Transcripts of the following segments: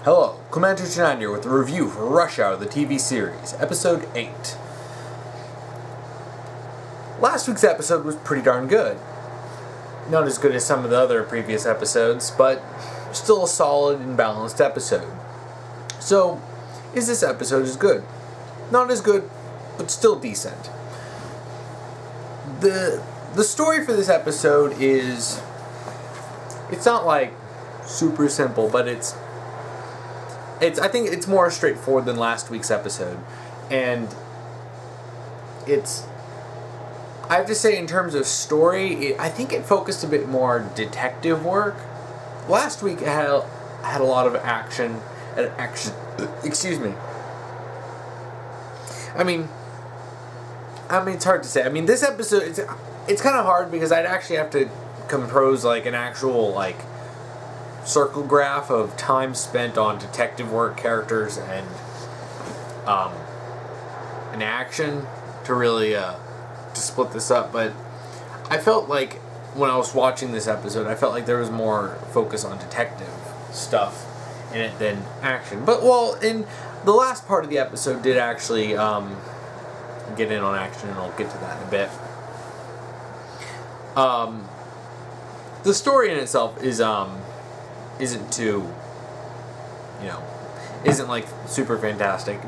Hello, Commander 29 here with a review for Rush Hour, the TV series, Episode 8. Last week's episode was pretty darn good. Not as good as some of the other previous episodes, but still a solid and balanced episode. So, is this episode as good? Not as good, but still decent. The story for this episode is... it's not like super simple, but I think it's more straightforward than last week's episode. And I have to say, in terms of story, I think it focused a bit more detective work. Last week it had a lot of action. Excuse me. I mean, it's hard to say. I mean, this episode, it's kind of hard because I'd actually have to compose like an actual circle graph of time spent on detective work, characters, and an action to really to split this up. But I felt like when I was watching this episode, I felt like there was more focus on detective stuff in it than action. But in the last part of the episode did actually get in on action, and I'll get to that in a bit. The story in itself is isn't too, isn't like super fantastic.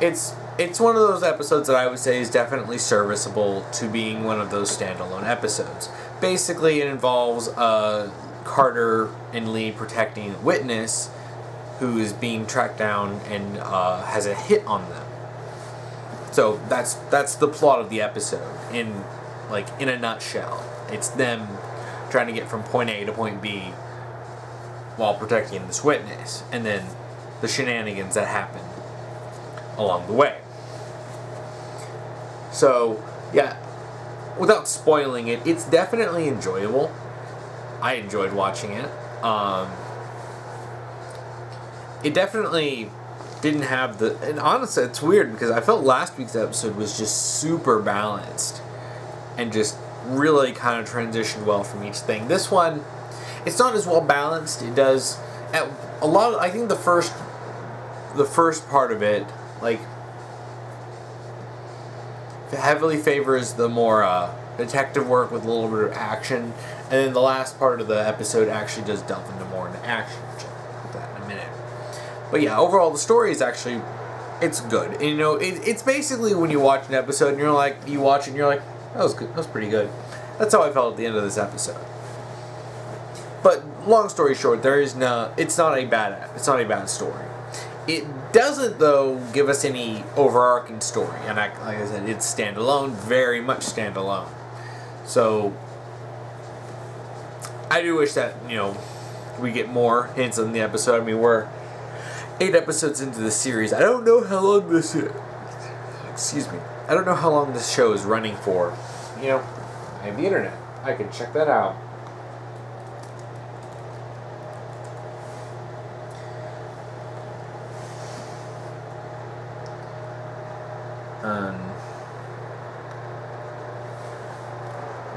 It's one of those episodes that I would say is definitely serviceable to being one of those standalone episodes. Basically, it involves Carter and Lee protecting a witness who is being tracked down and has a hit on them. So that's the plot of the episode in a nutshell. It's them trying to get from point A to point B while protecting this witness, and then the shenanigans that happen along the way. So, yeah, without spoiling it, it's definitely enjoyable. I enjoyed watching it. It definitely didn't have and honestly, it's weird because I felt last week's episode was just super balanced and just really kind of transitioned well from each thing. This one, it's not as well balanced. It does I think the first part of it heavily favors the more detective work with a little bit of action, and then the last part of the episode actually does delve into more into action, which I'll put that in a minute. But yeah, overall the story is actually, it's good. And, it's basically when you watch an episode and you watch it and you're like, that was good, that was pretty good. That's how I felt at the end of this episode. But long story short, it's not a bad story. It doesn't, though, give us any overarching story, and like I said, it's standalone, very much standalone. So I do wish that we get more hints in the episode. I mean, we're 8 episodes into the series. I don't know how long this is. Excuse me. I don't know how long this show is running for. I have the internet. I can check that out.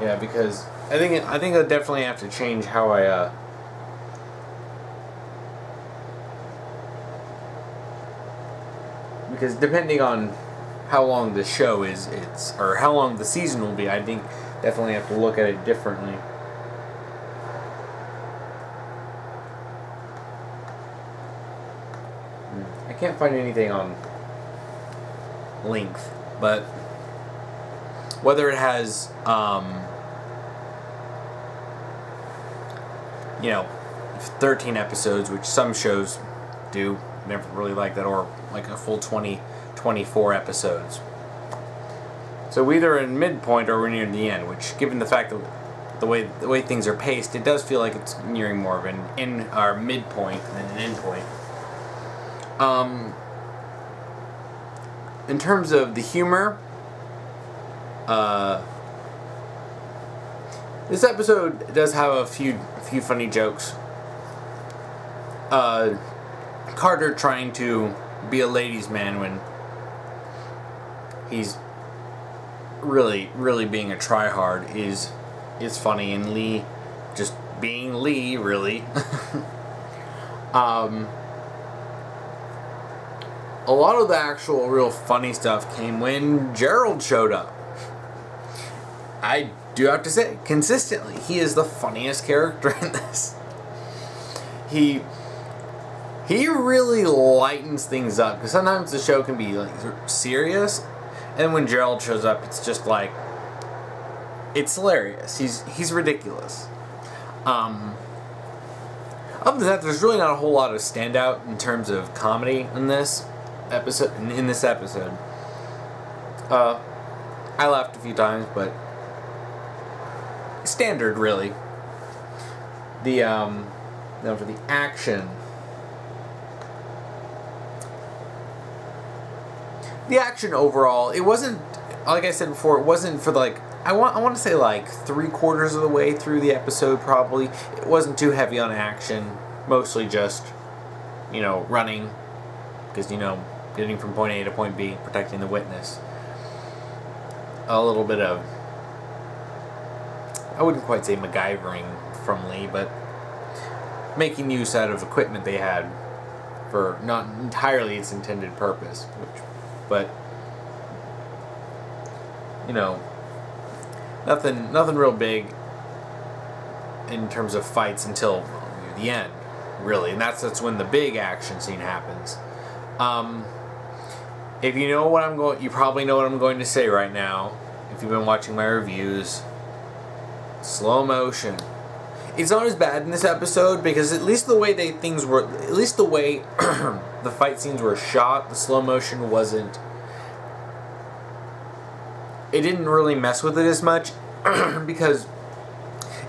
Yeah, because I think I definitely have to change how I because depending on how long the show is, or how long the season will be, I think definitely have to look at it differently. I can't find anything on length, but whether it has 13 episodes, which some shows do, never really like that, or like a full 24 episodes. So we're either in midpoint or we're near the end, which, given the fact that the way things are paced, it does feel like it's nearing more of our midpoint than an end point. In terms of the humor, this episode does have a few funny jokes. Carter trying to be a ladies' man when he's really being a tryhard is funny, and Lee just being Lee, really. a lot of the actual real funny stuff came when Gerald showed up. I do have to say, consistently, he is the funniest character in this. He really lightens things up, because sometimes the show can be like serious, and when Gerald shows up, it's just like, it's hilarious. He's ridiculous. Other than that, there's really not a whole lot of standout in terms of comedy in this episode. I laughed a few times, but standard, really. Now for the action. The action overall, it wasn't, like I said before, it wasn't for like, I want to say like 3/4 of the way through the episode probably. It wasn't too heavy on action, mostly just, running, because, getting from point A to point B, protecting the witness. A little bit of, I wouldn't quite say MacGyvering from Lee, but making use out of equipment they had for not entirely its intended purpose, but nothing real big in terms of fights until the end, really, and that's when the big action scene happens. If you know what you probably know what I'm going to say right now. If you've been watching my reviews, slow motion. It's not as bad in this episode because at least the way the fight scenes were shot, the slow motion wasn't. It didn't really mess with it as much because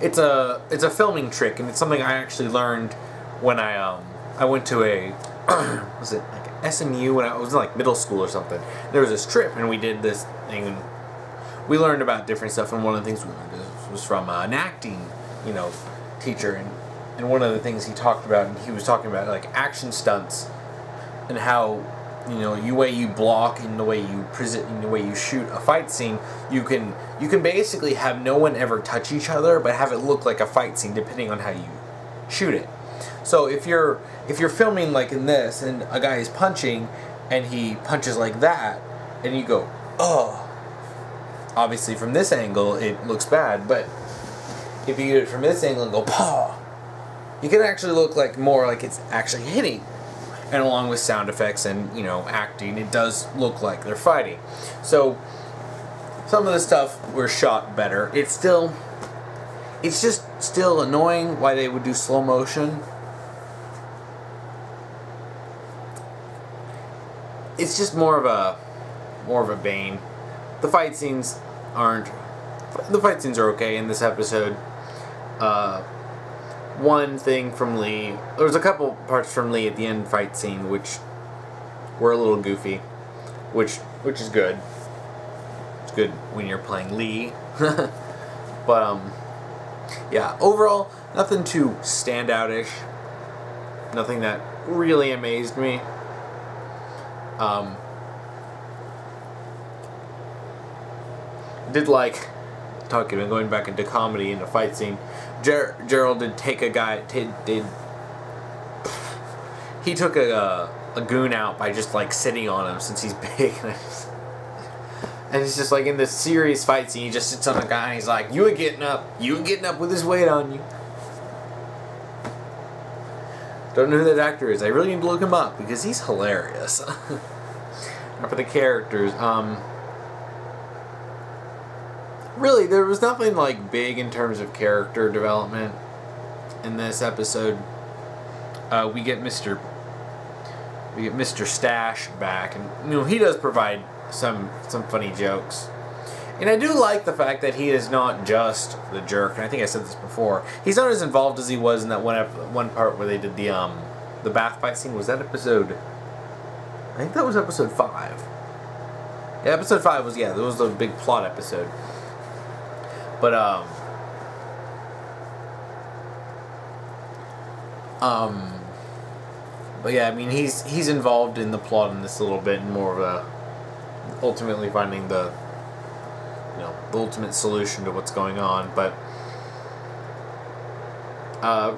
it's a filming trick, and it's something I actually learned when I went to a was it like SMU when I was in like middle school or something. There was this trip and we did this thing and we learned about different stuff, and one of the things we learned was from an acting teacher, and one of the things he talked about, and he was talking about like action stunts and how the way you block and the way you present and the way you shoot a fight scene, you can basically have no one ever touch each other but have it look like a fight scene depending on how you shoot it. So if you're filming like in this and a guy is punching and he punches like that and you go, oh, obviously from this angle it looks bad, but if you get it from this angle and go paw, you can actually look like more like it's actually hitting. And along with sound effects and acting, it does look like they're fighting. So some of the stuff were shot better. It's just still annoying why they would do slow motion. It's just more of a bane. The fight scenes are okay in this episode. One thing from Lee, there was a couple parts from Lee at the end fight scene which were a little goofy, which is good. It's good when you're playing Lee. But yeah, overall nothing too standout-ish. Nothing that really amazed me. Did like talking and going back into comedy in a fight scene. Gerald did take a guy. He took a goon out by just like sitting on him since he's big, and it's just like in this serious fight scene, he just sits on a guy and he's like, "You ain't getting up. You ain't getting up with this weight on you." Don't know who that actor is. I really need to look him up because he's hilarious. And for the characters, really, there was nothing like big in terms of character development in this episode. We get Mr. Stash back, and he does provide some funny jokes. And I do like the fact that he is not just the jerk. And I think I said this before. He's not as involved as he was in that one part where they did the bath fight scene. Was that episode? I think that was episode 5. Yeah, episode 5 was, that was the big plot episode. But yeah, I mean he's involved in the plot in this a little bit, and more of a ultimately finding the ultimate solution to what's going on. But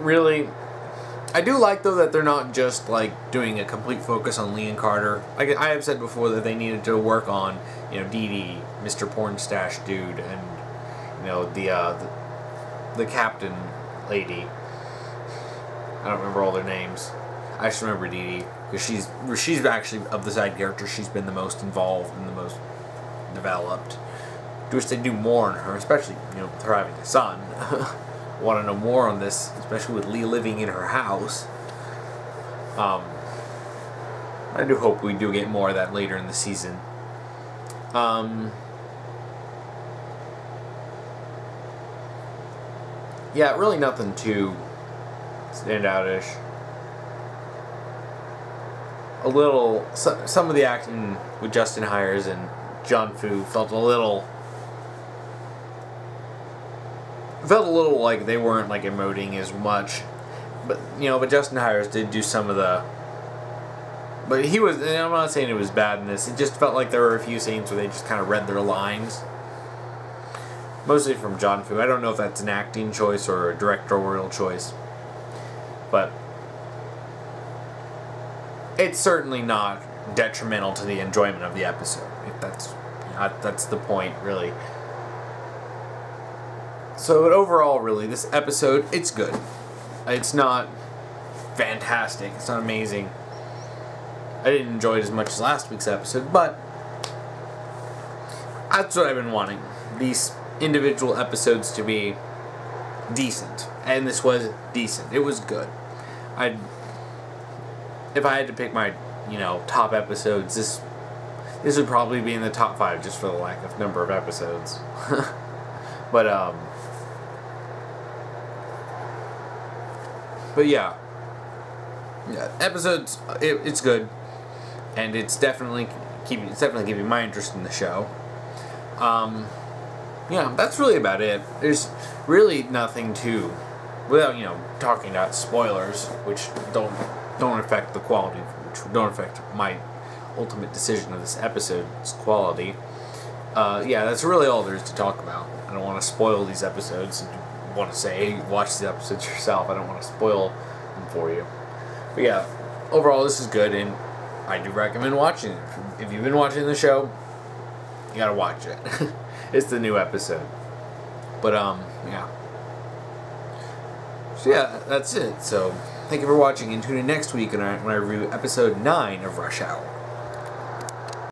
really, I do like, though, that they're not just, like, doing a complete focus on Lee and Carter. Like, I have said before that they needed to work on, you know, Dee Dee, Mr. Porn Stash Dude, and, you know, the captain lady. I don't remember all their names. I just remember Dee Dee, because she's actually, of the side characters, she's been the most involved and the most developed. I wish they'd do more on her, especially, you know, with her having a son. Want to know more on this, especially with Lee living in her house. I do hope we do get more of that later in the season. Yeah, really nothing too standout-ish. A little, some of the acting with Justin Hires and John Fu felt a little like they weren't, like, emoting as much. But, you know, but Justin Hires did do some of the... But he was... And I'm not saying it was bad in this. It just felt like there were a few scenes where they just kind of read their lines. Mostly from John Fu. I don't know if that's an acting choice or a directorial choice. But it's certainly not detrimental to the enjoyment of the episode. If that's the point, really. So, but overall, really, this episode, it's good. It's not fantastic. It's not amazing. I didn't enjoy it as much as last week's episode, but that's what I've been wanting. These individual episodes to be decent. And this was decent. It was good. If I had to pick my, you know, top episodes, this would probably be in the top 5 just for the lack of number of episodes. But yeah, episodes, it's good, and it's definitely keeping my interest in the show. Yeah, that's really about it. There's really nothing to, without, you know, talking about spoilers, which don't affect the quality, which don't affect my ultimate decision of this episode's quality. Yeah, that's really all there is to talk about. I don't want to spoil these episodes. Want to say, hey, watch the episodes yourself. I don't want to spoil them for you. But yeah, overall this is good, and I do recommend watching it. If you've been watching the show, you gotta watch it. It's the new episode. But yeah. So yeah, that's it. So thank you for watching, and tune in next week when I review episode 9 of Rush Hour.